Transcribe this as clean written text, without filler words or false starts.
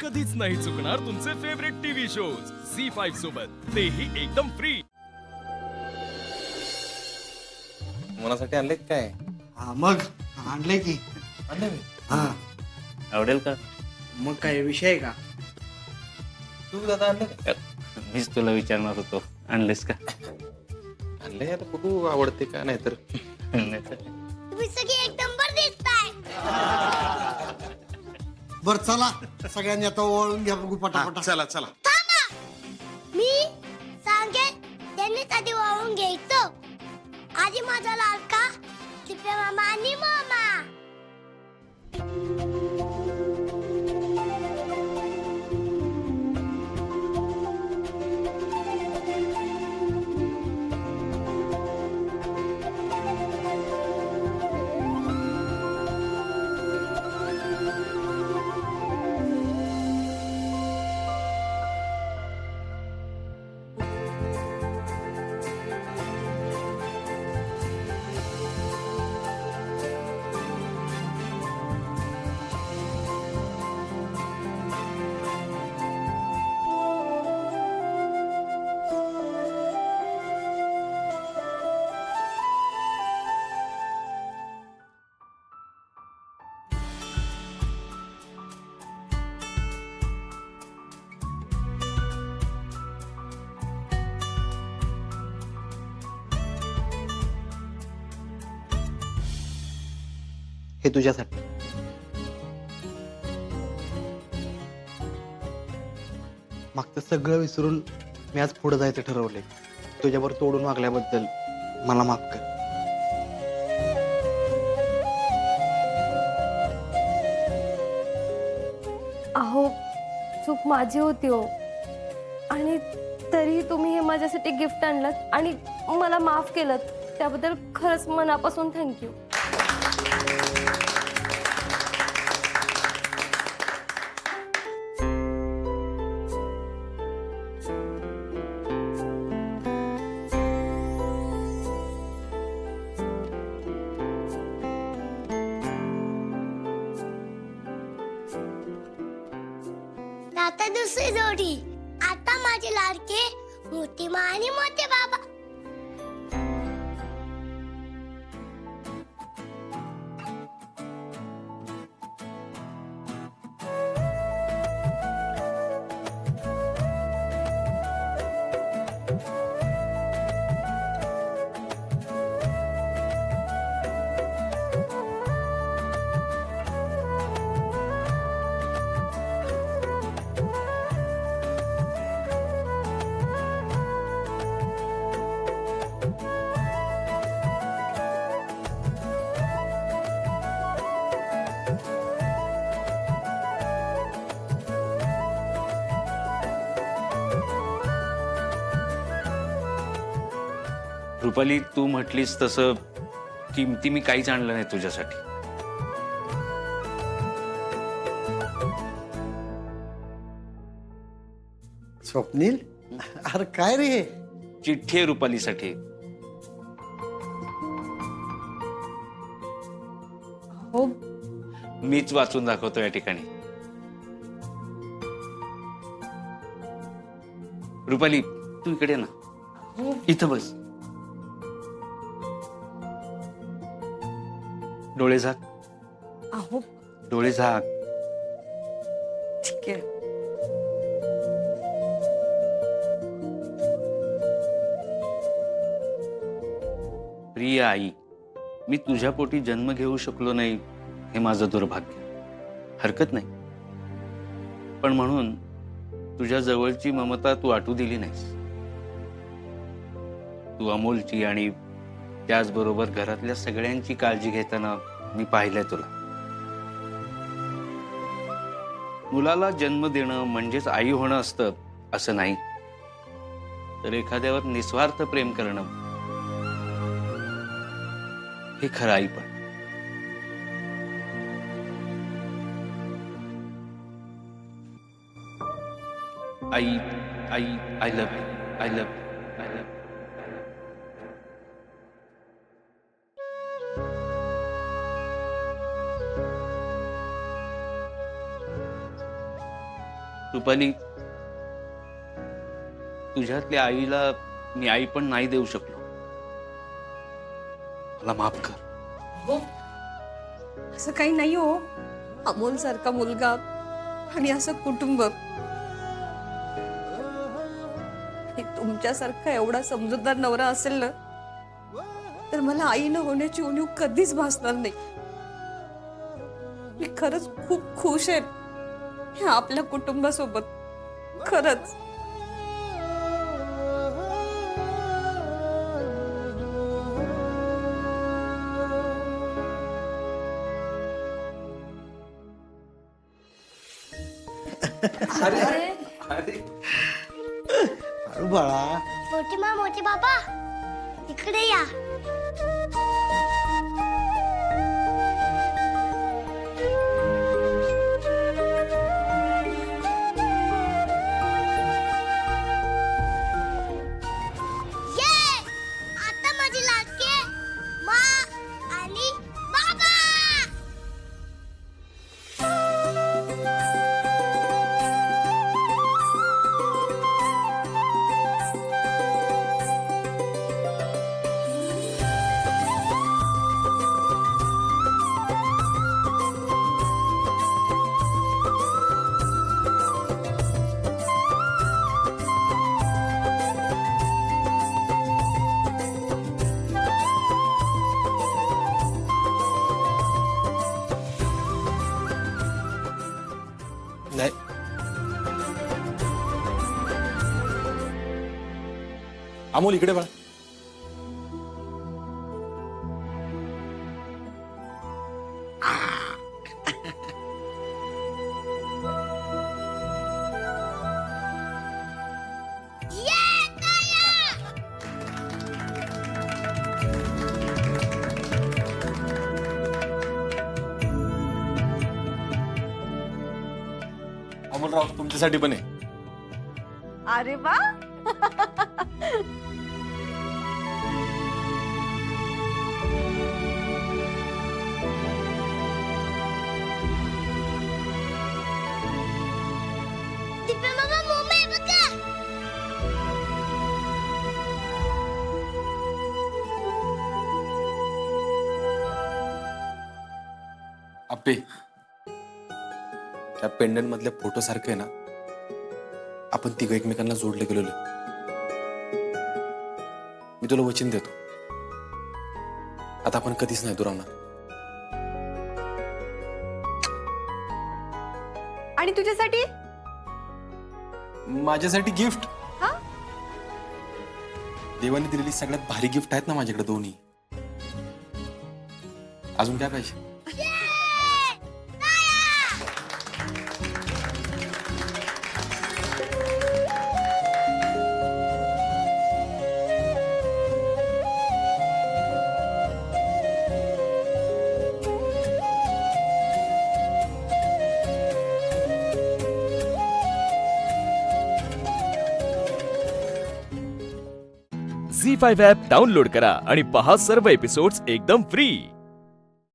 कधीच नाही चुकणार तुमचे फेवरेट टीव्ही शोज झी5 सोबत, तेही एकदम फ्री. मनासाठी आणले काय? हा मग आणले की. आणले मी. हा आवडेल का? मग काय विषय आहे का? तू दादा आणले का? मीच तुला विचारणार होतो, आणलेस का? आणले आता बघू आवडते का नाही तर. तुम्ही सगळे एक नंबर दिसताय. बर चला सगळ्यांनी आता ओळून घ्या बघू पटापटा. चला चला. थांबा, मी सांगेन त्यांनीच आधी वाळून घ्यायचं. आधी माझा लाडका टिपे मामा आणि मामा. हे तुझ्यासाठी. मागचं सगळं विसरून मी आज पुढे जायचं ठरवलंय. तुझ्यावर तोडून वागल्याबद्दल मला माफ कर. अहो चूक माझी होती हो, आणि तरीही तुम्ही हे माझ्यासाठी गिफ्ट आणलं आणि मला माफ केलं, त्याबद्दल खरंच मनापासून थँक्यू. आता दुसरी जोडी. आता माझे लाडके मोठी मा आणि मोठे बाबा. रुपाली, तू म्हटलीस तसं किमती मी काहीच आणलं नाही तुझ्यासाठी. स्वप्नील, अरे काय रे हे? चिठ्ठी आहे रुपालीसाठी. हो, मीच वाचून दाखवतो या ठिकाणी. रुपाली, तू इकडे ये ना, इथं बस. डोळे झाक. अहो डोळे झाक. ठीक आहे. प्रिय आई, मी तुझ्या पोटी जन्म घेऊ शकलो नाही हे माझं दुर्भाग्य. हरकत नाही, पण म्हणून तुझ्या जवळची ममता तू आटू दिली नाहीस. तू अमोलची आणि त्याचबरोबर घरातल्या सगळ्यांची काळजी घेताना मी पाहिलंय तुला. मुलाला जन्म देणं म्हणजेच आई होणं असतं असं नाही, तर एखाद्यावर निस्वार्थ प्रेम करणं हे खरं आई. पण आई आई I love you, I love you, I love you. Rupali, तुझ्यातल्या आईला मी आई पण नाही देऊ शकलो. मला माफ कर. असं काही नाही हो. अमोल सारखा मुलगा आणि असं कुटुंब आणि तुमच्यासारखा एवढा समजूतदार नवरा असेल ना, तर मला आई न होण्याची उणीव कधीच भासणार नाही. मी खरंच खूप खुश आहे ह्या आपल्या कुटुंबासोबत. खरंच. अरे बाळा, मोठी बाबा इकडे या. ये, आता माझी लाडकी मा आणि बाबा. नाही अमोल इकडे बाळा. अमोलराव तुमच्यासाठी पण आहे. अरे वा. दिप्या मामा मुंबई बघा. आप्पे, त्या पेंडंट मधल्या फोटो सारखं आहे ना, आपण तिघ एकमेकांना जोडले गेलेलो. मी तुला वचन देतो, आता आपण कधीच नाही दुरावणार. आणि तुझ्यासाठी माझ्यासाठी गिफ्ट. हा? देवाने दिलेली सगळ्यात भारी गिफ्ट आहेत ना माझ्याकडे दोन्ही. अजून काय पाहिजे? झी5 ॲप डाउनलोड करा आणि पहा सर्व एपिसोड्स एकदम फ्री.